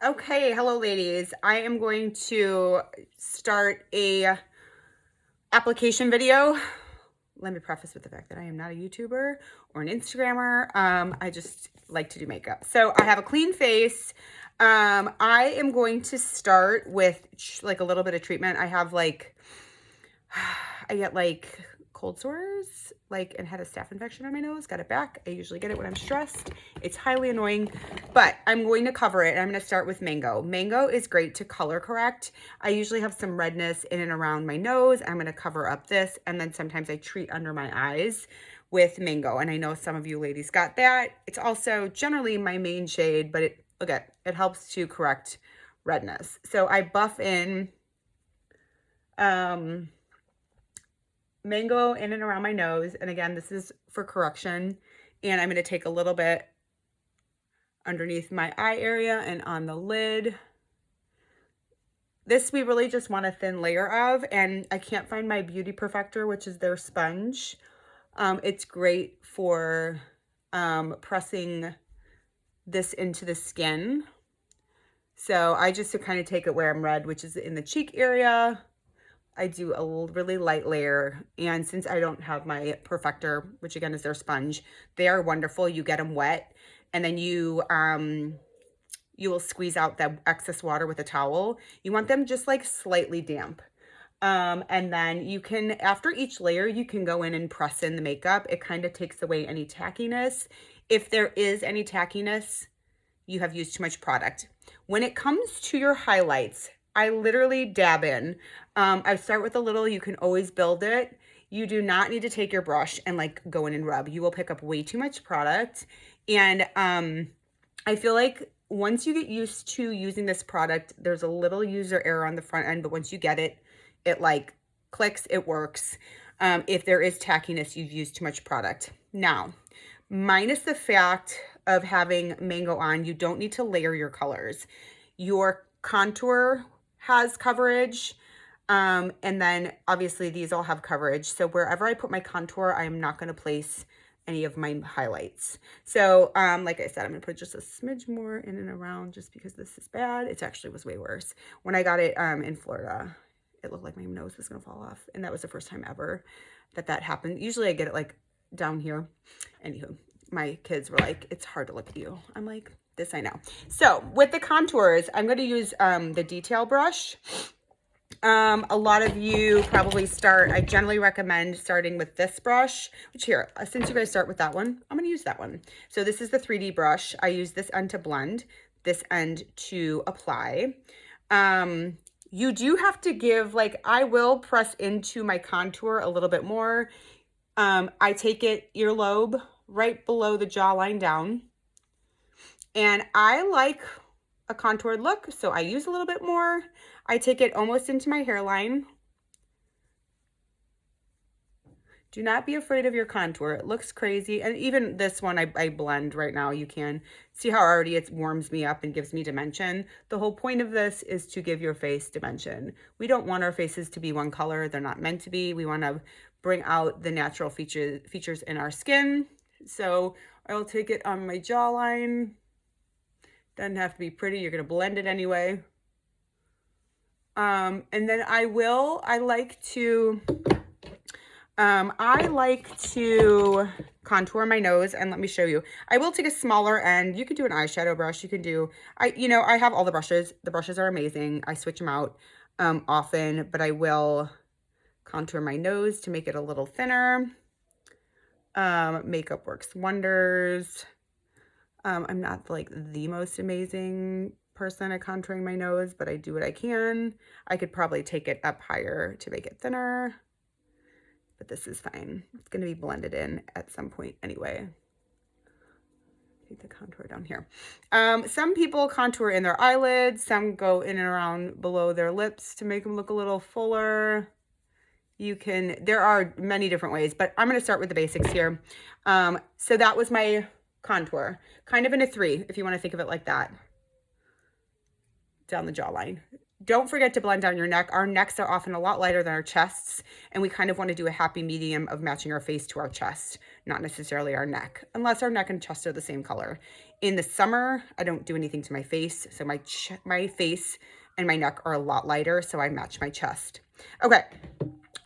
Okay, hello ladies. I am going to start a application video. Let me preface with the fact that I am not a YouTuber or an Instagrammer. I just like to do makeup. So I have a clean face. I am going to start with like a little bit of treatment. I have like, I get like cold sores, like, and had a staph infection on my nose, got it back. I usually get it when I'm stressed. It's highly annoying, but I'm going to cover it. I'm going to start with mango. Mango is great to color correct. I usually have some redness in and around my nose. I'm going to cover up this, and then sometimes I treat under my eyes with mango. And I know some of you ladies got that. It's also generally my main shade, but it helps to correct redness. So I buff in mango in and around my nose. And again, this is for correction. And I'm going to take a little bit underneath my eye area and on the lid. This we really just want a thin layer of, and I can't find my Beauty Perfector, which is their sponge. It's great for pressing this into the skin. So I just to kind of take it where I'm red, which is in the cheek area. I do a really light layer, and since I don't have my Perfector, which again is their sponge, they are wonderful. You get them wet, and then you will squeeze out that excess water with a towel. You want them just like slightly damp. And then you can, after each layer, you can go in and press in the makeup. It kind of takes away any tackiness. If there is any tackiness, you have used too much product. When it comes to your highlights, I literally dab in. I start with a little, you can always build it. You do not need to take your brush and like go in and rub. You will pick up way too much product. And I feel like once you get used to using this product, there's a little user error on the front end, but once you get it, it like clicks, it works. If there is tackiness, you've used too much product. Now, minus the fact of having mango on, you don't need to layer your colors. Your contour has coverage, and then obviously these all have coverage. So wherever I put my contour, I am not going to place any of my highlights. So like I said, I'm gonna put just a smidge more in and around just because this is bad. It actually was way worse. When I got it in Florida, it looked like my nose was gonna fall off, and that was the first time ever that happened. Usually I get it like down here. Anywho, my kids were like, it's hard to look at you. I'm like, this I know. So with the contours, I'm going to use the detail brush. A lot of you probably I generally recommend starting with this brush, which here, since you guys start with that one, I'm going to use that one. So this is the 3D brush. I use this end to blend, this end to apply. You do have to give, like, I will press into my contour a little bit more. I take it earlobe right below the jawline down. And I like a contoured look, so I use a little bit more. I take it almost into my hairline. Do not be afraid of your contour. It looks crazy. And even this one, I blend right now. You can see how already it warms me up and gives me dimension. The whole point of this is to give your face dimension. We don't want our faces to be one color. They're not meant to be. We want to bring out the natural features in our skin. So I'll take it on my jawline. Doesn't have to be pretty. You're going to blend it anyway. And then I like to contour my nose, and let me show you. I will take a smaller end. You can do an eyeshadow brush. You can do, I have all the brushes. The brushes are amazing. I switch them out often, but I will contour my nose to make it a little thinner. Makeup works wonders. I'm not like the most amazing person at contouring my nose, but I do what I can. I could probably take it up higher to make it thinner, but this is fine. It's going to be blended in at some point anyway. Take the contour down here. Some people contour in their eyelids. Some go in and around below their lips to make them look a little fuller. There are many different ways, but I'm going to start with the basics here. So that was my contour, kind of in a 3, if you want to think of it like that. down the jawline. Don't forget to blend down your neck. Our necks are often a lot lighter than our chests, and we kind of want to do a happy medium of matching our face to our chest, not necessarily our neck, unless our neck and chest are the same color. In the summer, I don't do anything to my face, so my face and my neck are a lot lighter, so I match my chest. Okay,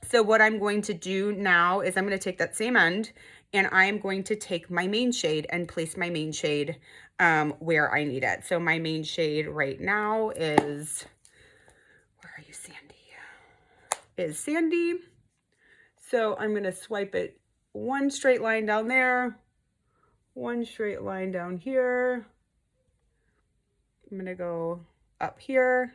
so what I'm going to do now is I'm going to take that same end, and I am going to take my main shade and place my main shade where I need it. So my main shade right now is, where are you, Sandy? Is Sandy. So I'm going to swipe it one straight line down there, one straight line down here. I'm going to go up here.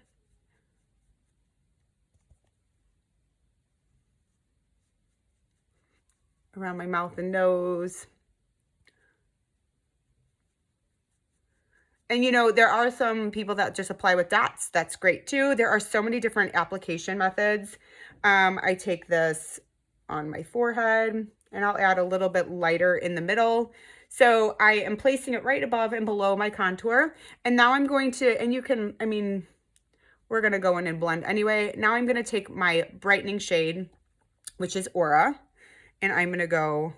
Around my mouth and nose. And you know, there are some people that just apply with dots. That's great too. There are so many different application methods. I take this on my forehead and I'll add a little bit lighter in the middle. So I am placing it right above and below my contour. And now I'm going to, and you can, I mean, we're going to go in and blend anyway. Now I'm going to take my brightening shade, which is Aura, and I'm going to go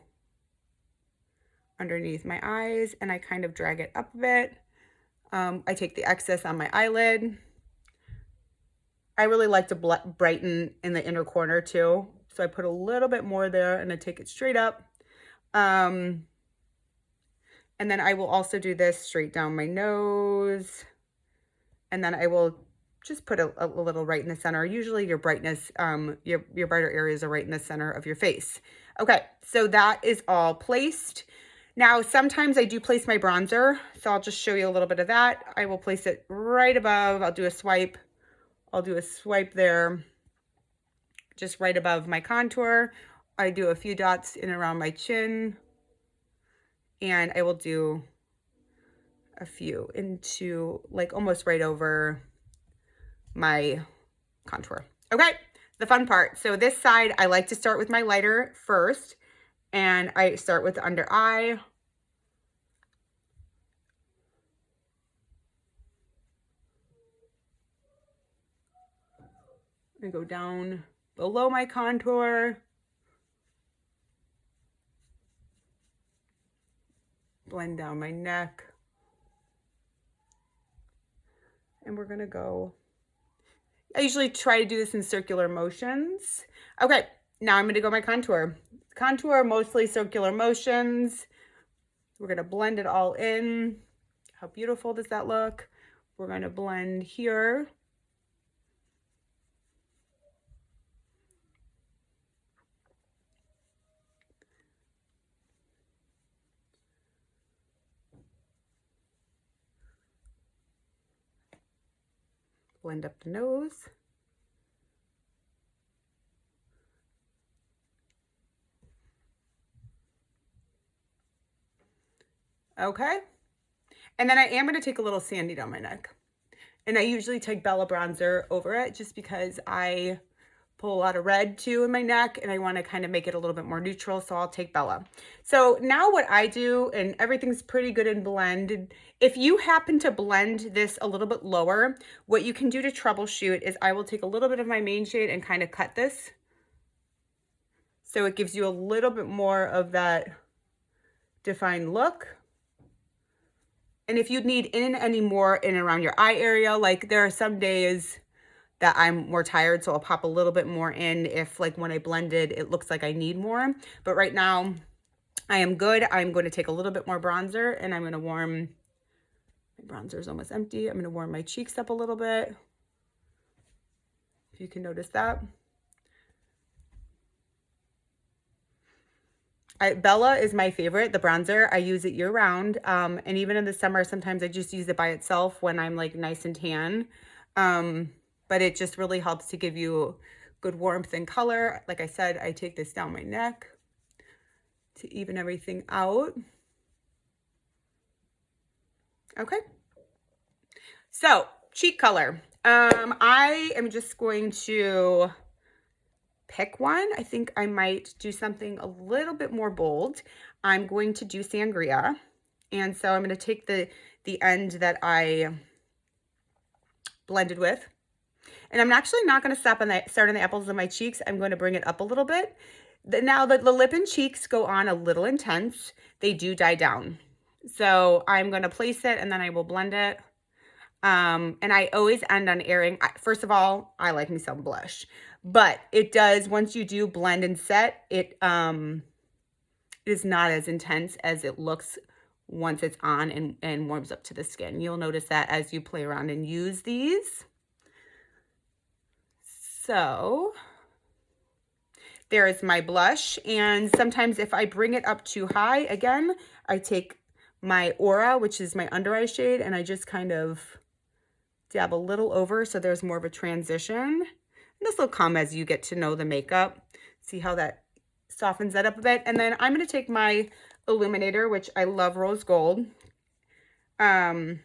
underneath my eyes and I kind of drag it up a bit. I take the excess on my eyelid. I really like to brighten in the inner corner too. So I put a little bit more there and I take it straight up. And then I will also do this straight down my nose. And then I will just put a little right in the center. Usually your brightness, your brighter areas are right in the center of your face. Okay, so that is all placed. Now, sometimes I do place my bronzer, so I'll just show you a little bit of that. I will place it right above. I'll do a swipe. I'll do a swipe there, just right above my contour. I do a few dots in around my chin, and I will do a few into like almost right over my contour. Okay, the fun part. So this side, I like to start with my lighter first. And I start with the under eye. I go down below my contour. Blend down my neck. And we're gonna go, I usually try to do this in circular motions. Okay, now I'm gonna go my contour. Contour, mostly circular motions. We're gonna blend it all in. How beautiful does that look? We're gonna blend here. Blend up the nose. Okay. And then I am going to take a little Sandy down my neck. And I usually take Bella bronzer over it just because I pull a lot of red too in my neck and I want to kind of make it a little bit more neutral, so I'll take Bella. So now what I do, and everything's pretty good and blended, if you happen to blend this a little bit lower, what you can do to troubleshoot is I will take a little bit of my main shade and kind of cut this. So it gives you a little bit more of that defined look. And if you need in any more in and around your eye area, like there are some days that I'm more tired, so I'll pop a little bit more in if like when I blended, it looks like I need more. But right now I am good. I'm going to take a little bit more bronzer and I'm going to warm, my bronzer is almost empty. I'm going to warm my cheeks up a little bit. If you can notice that. Bella is my favorite, the bronzer. I use it year round. And even in the summer, sometimes I just use it by itself when I'm like nice and tan. But it just really helps to give you good warmth and color. Like I said, I take this down my neck to even everything out. Okay. So, cheek color. I am just going to pick one. I think I might do something a little bit more bold. I'm going to do Sangria. And so I'm going to take the end that I blended with. And I'm actually not going to start on the apples of my cheeks. I'm going to bring it up a little bit. Now the lip and cheeks go on a little intense. They do die down. So I'm going to place it and then I will blend it. And I always end on airing. First of all, I like me some blush, but it does, once you do blend and set, it is not as intense as it looks once it's on and warms up to the skin. You'll notice that as you play around and use these. So there is my blush. And sometimes if I bring it up too high, again, I take my Aura, which is my under eye shade, and I just kind of dab a little over so there's more of a transition. And this will come as you get to know the makeup. See how that softens that up a bit. And then I'm going to take my illuminator, which I love rose gold. And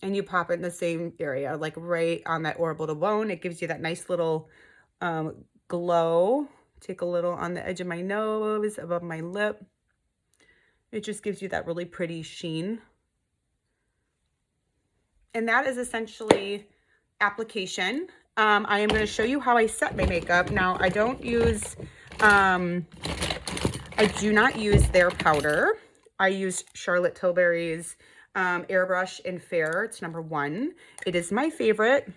you pop it in the same area, like right on that orbital bone. It gives you that nice little glow. Take a little on the edge of my nose, above my lip. It just gives you that really pretty sheen. And that is essentially application. I am going to show you how I set my makeup. Now, I don't use, I do not use their powder. I use Charlotte Tilbury's Airbrush in Fair. It's number 1. It is my favorite.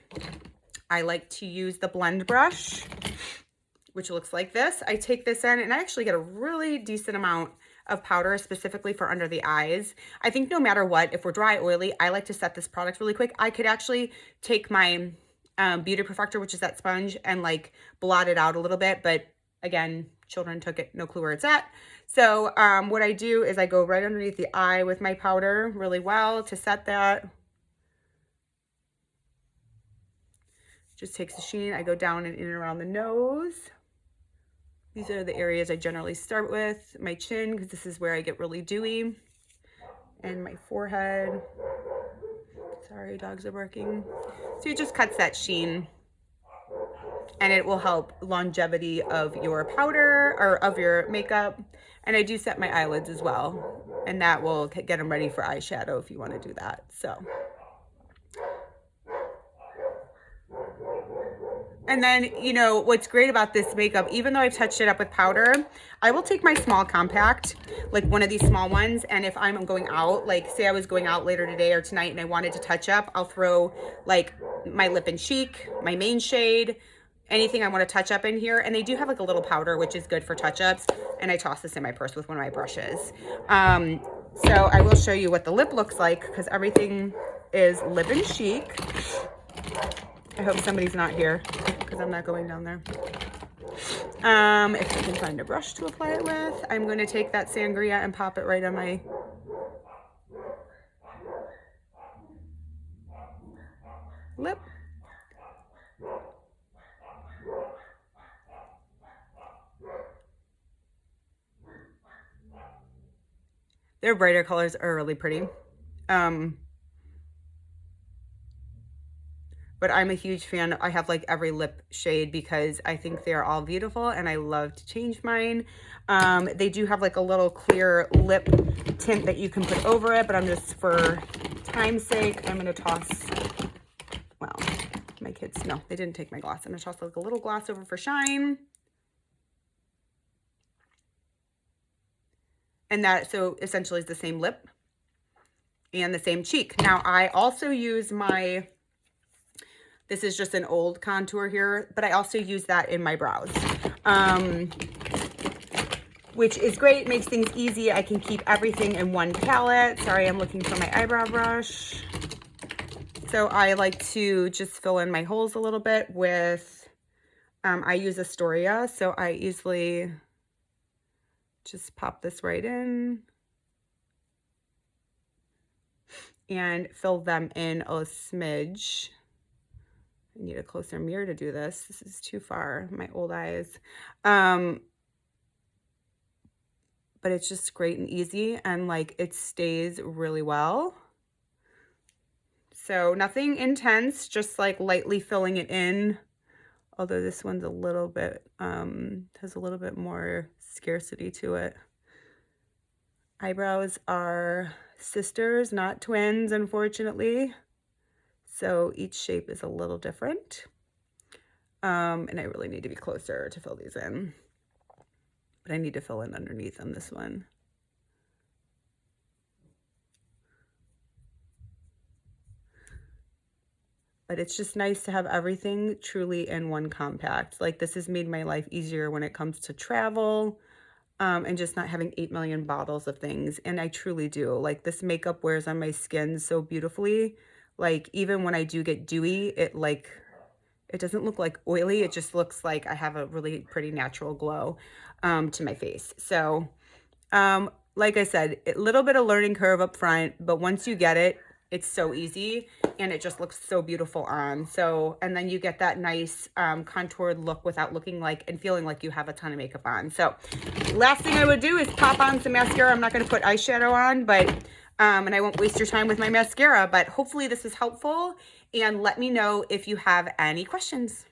I like to use the blend brush, which looks like this. I take this in and I actually get a really decent amount of powder specifically for under the eyes. I think no matter what, if we're dry, oily, I like to set this product really quick. I could actually take my Beauty Perfector, which is that sponge, and like blot it out a little bit. But again, children took it, no clue where it's at. So what I do is I go right underneath the eye with my powder really well to set that. Just takes the sheen. I go down and in and around the nose. These are the areas I generally start with. My chin, because this is where I get really dewy. And my forehead. Sorry, dogs are barking. So it just cuts that sheen. And it will help longevity of your powder or of your makeup. And I do set my eyelids as well. And that will get them ready for eyeshadow if you want to do that. So. And then, you know, what's great about this makeup, even though I've touched it up with powder, I will take my small compact, like one of these small ones, and if I'm going out, like say I was going out later today or tonight and I wanted to touch up, I'll throw like my lip and cheek, my main shade, anything I want to touch up in here. And they do have like a little powder, which is good for touch-ups, and I toss this in my purse with one of my brushes. So I will show you what the lip looks like, because everything is lip and cheek. I hope somebody's not here because I'm not going down there. If I can find a brush to apply it with, I'm going to take that sangria and pop it right on my lip. Their brighter colors are really pretty. But I'm a huge fan. I have like every lip shade because I think they're all beautiful and I love to change mine. They do have like a little clear lip tint that you can put over it, but I'm just, for time's sake, I'm going to toss, well, my kids, no, they didn't take my gloss. I'm going to toss like a little gloss over for shine. And that, so essentially is the same lip and the same cheek. Now I also use my, this is just an old contour here, but I also use that in my brows, which is great, makes things easy. I can keep everything in one palette. Sorry, I'm looking for my eyebrow brush. So I like to just fill in my holes a little bit with, I use Astoria, so I easily just pop this right in and fill them in a smidge. I need a closer mirror to do this. This is too far, my old eyes. But it's just great and easy, and like it stays really well. So nothing intense, just like lightly filling it in. Although this one's a little bit, has a little bit more scarcity to it. Eyebrows are sisters, not twins, unfortunately. So each shape is a little different. And I really need to be closer to fill these in. But I need to fill in underneath on this one. But it's just nice to have everything truly in one compact. Like, this has made my life easier when it comes to travel, and just not having 8 million bottles of things. And I truly do. Like, this makeup wears on my skin so beautifully. Like, even when I do get dewy, it doesn't look like oily. It just looks like I have a really pretty natural glow to my face. So like I said, a little bit of learning curve up front, but once you get it, it's so easy and it just looks so beautiful on. So, and then you get that nice contoured look without looking like and feeling like you have a ton of makeup on. So last thing I would do is pop on some mascara. I'm not going to put eyeshadow on, but and I won't waste your time with my mascara, but hopefully this is helpful, and let me know if you have any questions.